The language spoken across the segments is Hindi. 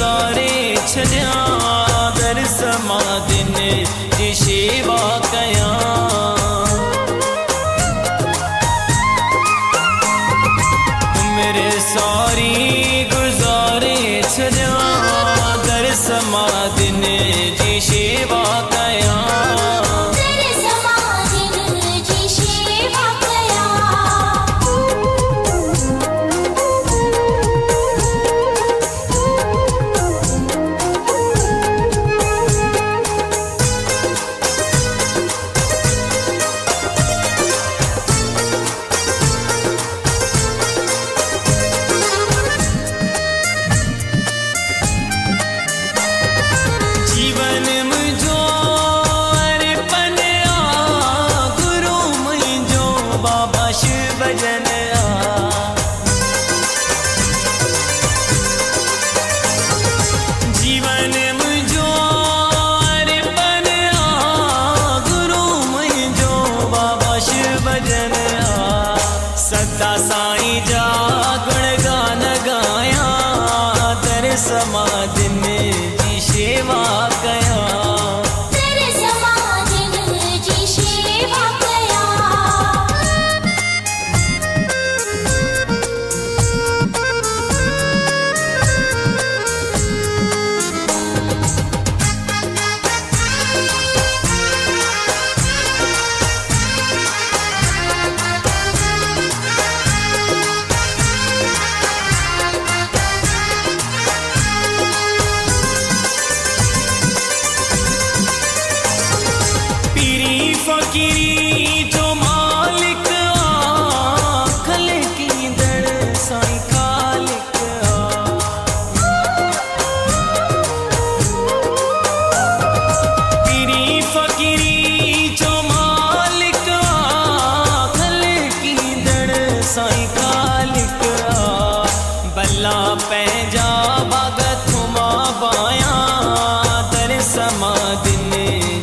गुजारे छड्या दर समादिन जी सेवा कया मेरे सारी गुजारे छड्या दर समादिन जी सेवा कया सदा साईं जा गुणगान गाया दर समादिन जी सेवा कया फकीरी जो मालिक आखल की दर साईं खालिक पीरी फकीरी जो मालिक आखल की दर साईं खालिक बल्ला पैजा भगत मा बाया दर समादिन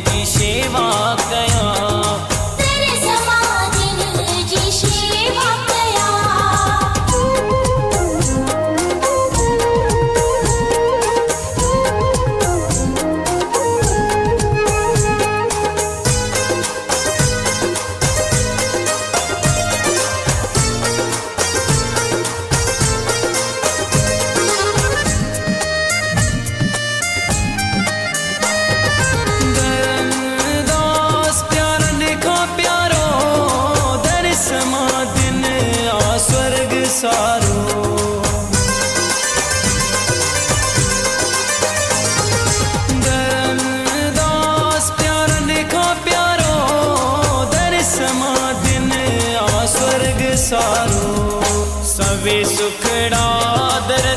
जी सेवा कया सारो दास प्यार देखा प्यारो दर समादिन आ स्वर्ग सारो सवे सुखड़ा दर